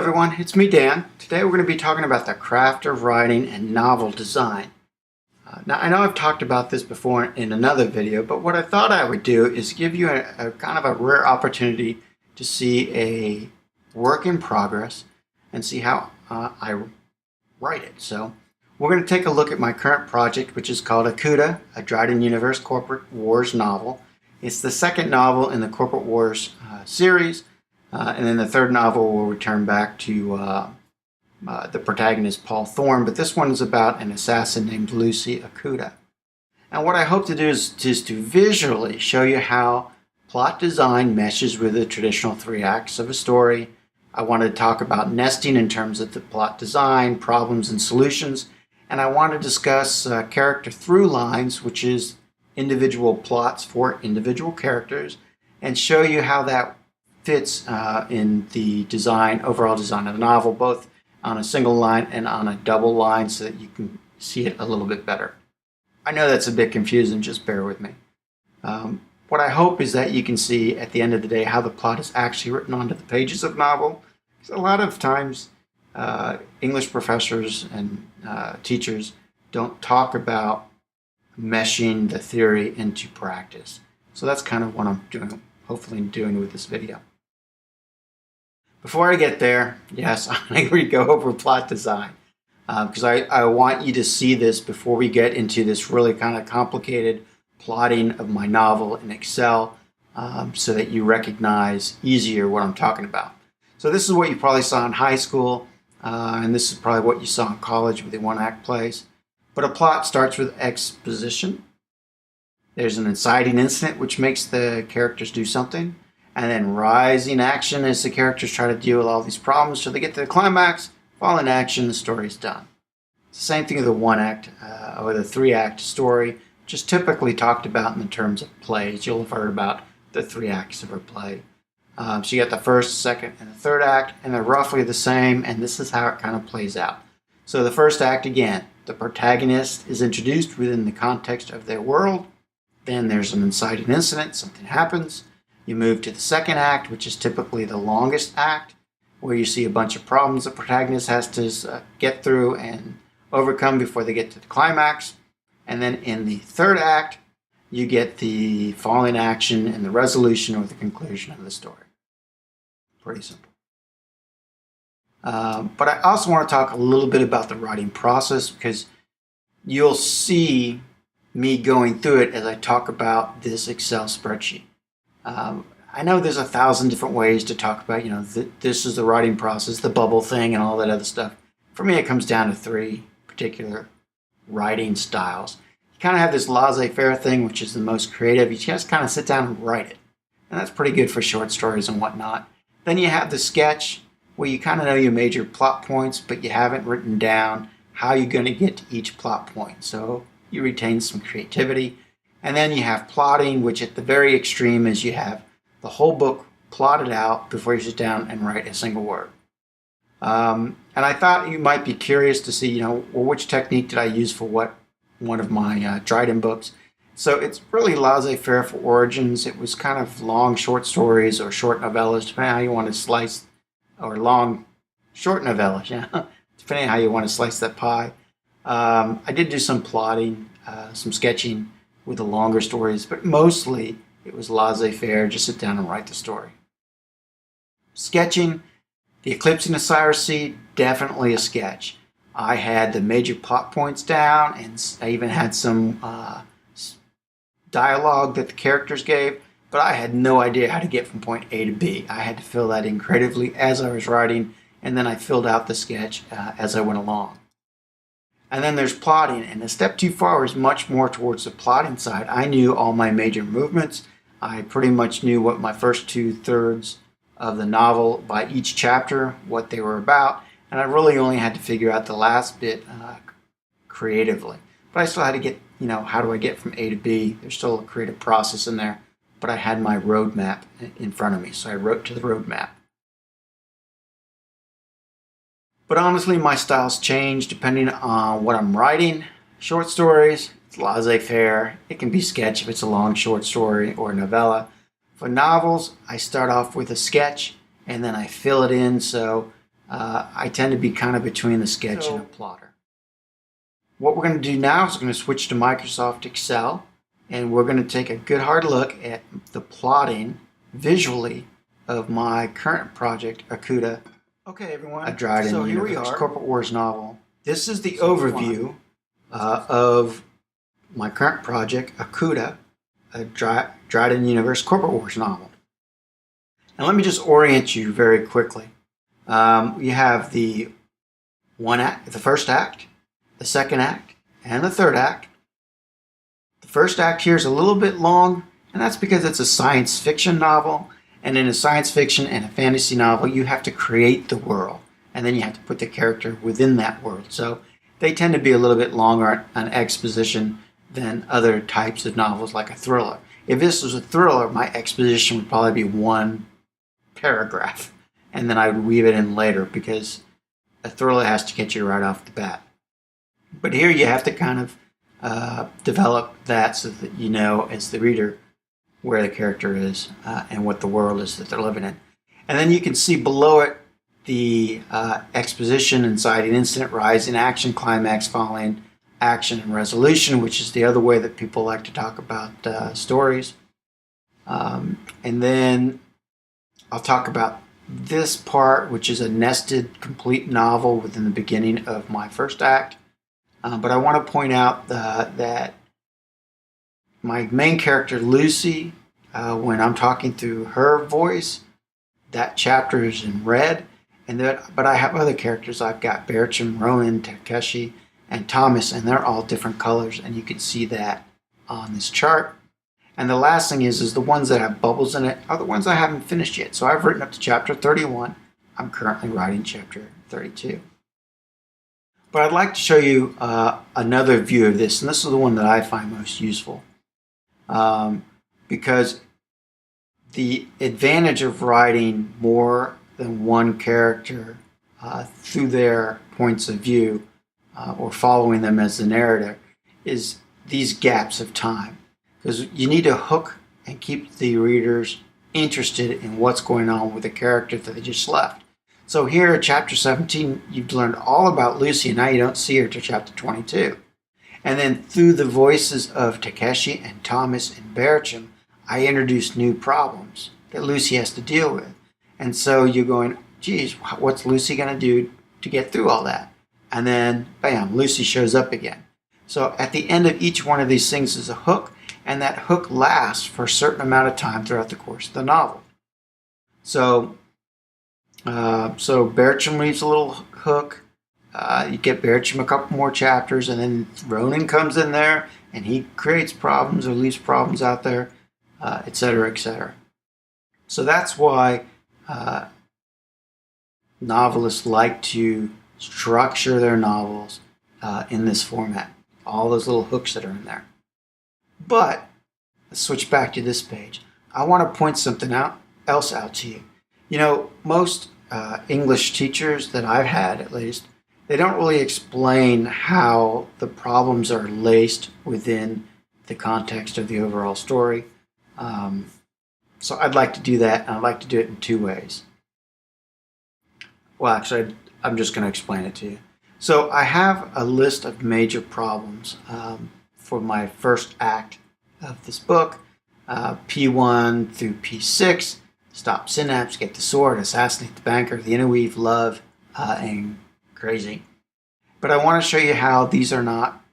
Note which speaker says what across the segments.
Speaker 1: everyone, it's me Dan. Today we're going to be talking about the craft of writing and novel design. Now I know I've talked about this before in another video, but what I thought I would do is give you a kind of a rare opportunity to see a work in progress and see how I write it. So we're going to take a look at my current project, which is called Okuda, a Dryden Universe Corporate Wars novel. It's the second novel in the Corporate Wars series. And then the third novel will return back to the protagonist, Paul Thorne, but this one is about an assassin named Lucy Okuda. And what I hope to do is to visually show you how plot design meshes with the traditional three acts of a story. I want to talk about nesting in terms of the plot design, problems and solutions, and I want to discuss character through lines, which is individual plots for individual characters, and show you how that fits in the design, overall design of the novel, both on a single line and on a double line so that you can see it a little bit better. I know that's a bit confusing, just bear with me. What I hope is that you can see at the end of the day how the plot is actually written onto the pages of the novel. Because a lot of times English professors and teachers don't talk about meshing the theory into practice. So that's kind of what I'm doing, hopefully doing with this video. Before I get there, yes, I'm going to go over plot design because I want you to see this before we get into this really kind of complicated plotting of my novel in Excel so that you recognize easier what I'm talking about. So this is what you probably saw in high school, and this is probably what you saw in college with the one-act plays. But a plot starts with exposition. There's an inciting incident which makes the characters do something. And then rising action as the characters try to deal with all these problems till they get to the climax. Falling action, the story is done. It's the same thing with the one-act or the three-act story, just typically talked about in terms of plays. You'll have heard about the three acts of a play. So you got the first, second, and the third act, and they're roughly the same, and this is how it kind of plays out. So the first act, again, the protagonist is introduced within the context of their world. Then there's an inciting incident, something happens. You move to the second act, which is typically the longest act, where you see a bunch of problems the protagonist has to get through and overcome before they get to the climax. And then in the third act, you get the falling action and the resolution or the conclusion of the story. Pretty simple. But I also want to talk a little bit about the writing process because you'll see me going through it as I talk about this Excel spreadsheet. I know there's 1,000 different ways to talk about, this is the writing process, the bubble thing, and all that other stuff. For me, it comes down to three particular writing styles. You kind of have this laissez-faire thing, which is the most creative. You just kind of sit down and write it. And that's pretty good for short stories and whatnot. Then you have the sketch, where you kind of know your major plot points, but you haven't written down how you're going to get to each plot point. So you retain some creativity. And then you have plotting, which at the very extreme is you have the whole book plotted out before you sit down and write a single word. And I thought you might be curious to see, which technique did I use for what one of my Dryden books. So it's really laissez-faire for origins. It was kind of long short stories or short novellas, depending on how you want to slice, or long short novellas, depending on how you want to slice that pie. I did do some plotting, some sketching with the longer stories, but mostly it was laissez-faire, just sit down and write the story. Sketching, the Eclipse in the Cyrus Sea, definitely a sketch. I had the major plot points down, and I even had some dialogue that the characters gave, but I had no idea how to get from point A to B. I had to fill that in creatively as I was writing, and then I filled out the sketch as I went along. And then there's plotting, and a step too far is much more towards the plotting side. I knew all my major movements. I pretty much knew what my first 2/3 of the novel by each chapter, what they were about, and I really only had to figure out the last bit creatively. But I still had to get, how do I get from A to B? There's still a creative process in there, but I had my roadmap in front of me, so I wrote to the roadmap. But honestly, my styles change depending on what I'm writing. Short stories, it's laissez-faire. It can be sketch if it's a long short story or a novella. For novels, I start off with a sketch and then I fill it in. So I tend to be kind of between the sketch and a plotter. What we're going to do now is we're going to switch to Microsoft Excel, and we're going to take a good hard look at the plotting visually of my current project, Okuda. Okay, everyone. A Dryden Universe corporate wars novel. This is the overview of my current project, Okuda, a Dryden Universe corporate wars novel. And let me just orient you very quickly. You have the first act, the second act, and the third act. The first act here is a little bit long, and that's because it's a science fiction novel. And in a science fiction and a fantasy novel, you have to create the world, and then you have to put the character within that world. So they tend to be a little bit longer on exposition than other types of novels like a thriller. If this was a thriller, my exposition would probably be one paragraph, and then I would weave it in later because a thriller has to get you right off the bat. But here you have to kind of develop that so that you know as the reader where the character is and what the world is that they're living in. And then you can see below it the exposition, inciting incident, rise in action, climax, falling, action, and resolution, which is the other way that people like to talk about stories. And then I'll talk about this part, which is a nested, complete novel within the beginning of my first act. But I want to point out that my main character, Lucy, when I'm talking through her voice, that chapter is in red. But I have other characters. I've got Bertram, Ronan, Takeshi, and Thomas, and they're all different colors, and you can see that on this chart. And the last thing is the ones that have bubbles in it are the ones I haven't finished yet. So I've written up to chapter 31. I'm currently writing chapter 32. But I'd like to show you another view of this, and this is the one that I find most useful. Because the advantage of writing more than one character through their points of view or following them as the narrator is these gaps of time. Because you need to hook and keep the readers interested in what's going on with the character that they just left. So here at chapter 17, you've learned all about Lucy, and now you don't see her till chapter 22. And then through the voices of Takeshi and Thomas and Bertram, I introduced new problems that Lucy has to deal with. And so you're going, geez, what's Lucy going to do to get through all that? And then, bam, Lucy shows up again. So at the end of each one of these things is a hook, and that hook lasts for a certain amount of time throughout the course of the novel. So Bertram leaves a little hook. You get Bertram a couple more chapters, and then Ronan comes in there, and he creates problems or leaves problems out there, etc., etc. So that's why novelists like to structure their novels in this format. All those little hooks that are in there. But let's switch back to this page. I want to point something else out to you. You know, most English teachers that I've had, at least, they don't really explain how the problems are laced within the context of the overall story. So I'd like to do that, and I'd like to do it in two ways. Well, actually, I'm just going to explain it to you. So I have a list of major problems for my first act of this book, P1 through P6. Stop Synapse, get the sword, assassinate the banker, the interweave, love, and crazy. But I want to show you how these are not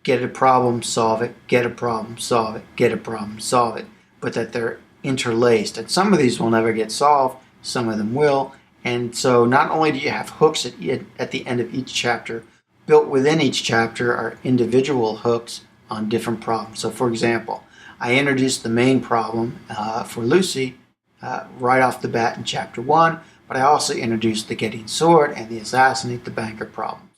Speaker 1: get a problem, solve it, get a problem, solve it, get a problem, solve it, but that they're interlaced. And some of these will never get solved, some of them will. And so not only do you have hooks at the end of each chapter, built within each chapter are individual hooks on different problems. So for example, I introduced the main problem for Lucy right off the bat in chapter 1, but I also introduced the getting sword and the assassinate the banker problems.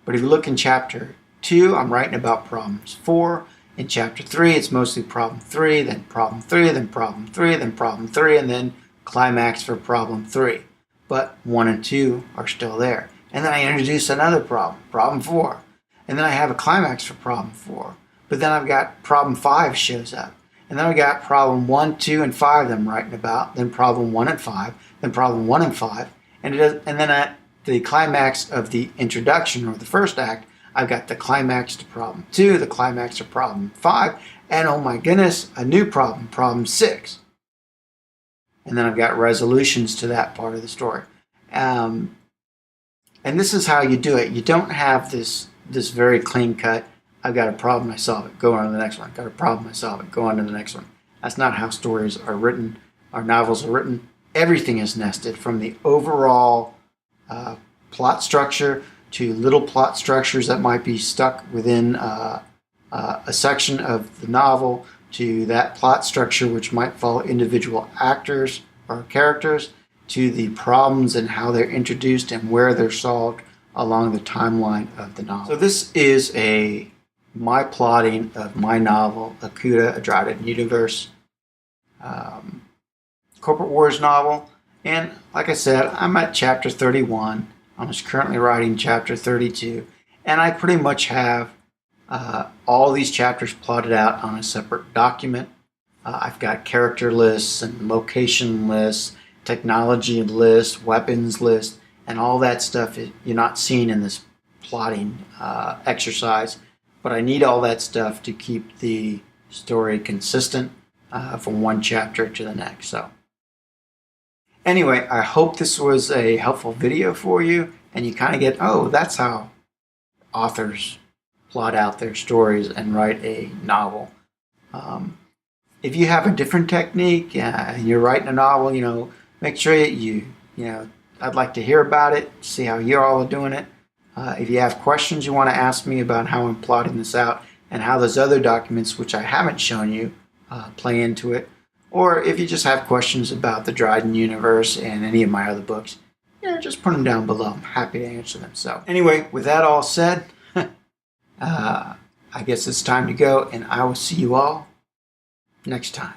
Speaker 1: But if you look in chapter 2, I'm writing about problems 4. In chapter 3, it's mostly problem 3, then problem 3, then problem 3, then problem 3, and then climax for problem 3. But 1 and 2 are still there. And then I introduce another problem, problem 4. And then I have a climax for problem 4. But then I've got problem 5 shows up. And then I've got problem 1, 2, and 5 that I'm writing about. Then problem 1 and 5. Then problem 1 and 5. And then at the climax of the introduction, or the first act, I've got the climax to problem 2, the climax to problem 5, and oh my goodness, a new problem, problem 6. And then I've got resolutions to that part of the story. And this is how you do it. You don't have this very clean cut, I've got a problem, I solve it, go on to the next one. Got a problem, I solve it, go on to the next one. That's not how stories are written, or novels are written. Everything is nested, from the overall plot structure to little plot structures that might be stuck within a section of the novel, to that plot structure which might follow individual actors or characters, to the problems and how they're introduced and where they're solved along the timeline of the novel. So this is my plotting of my novel, Okuda, a Dryden Universe corporate wars novel. And like I said, I'm at chapter 31. I'm just currently writing chapter 32. And I pretty much have all these chapters plotted out on a separate document. I've got character lists and location lists, technology lists, weapons lists, and all that stuff you're not seeing in this plotting exercise. But I need all that stuff to keep the story consistent from one chapter to the next. So anyway, I hope this was a helpful video for you, and you kind of get, oh, that's how authors plot out their stories and write a novel. If you have a different technique and you're writing a novel, make sure that I'd like to hear about it, see how you all are doing it. If you have questions you want to ask me about how I'm plotting this out and how those other documents, which I haven't shown you, play into it, or if you just have questions about the Dryden Universe and any of my other books, just put them down below. I'm happy to answer them. So anyway, with that all said, I guess it's time to go, and I will see you all next time.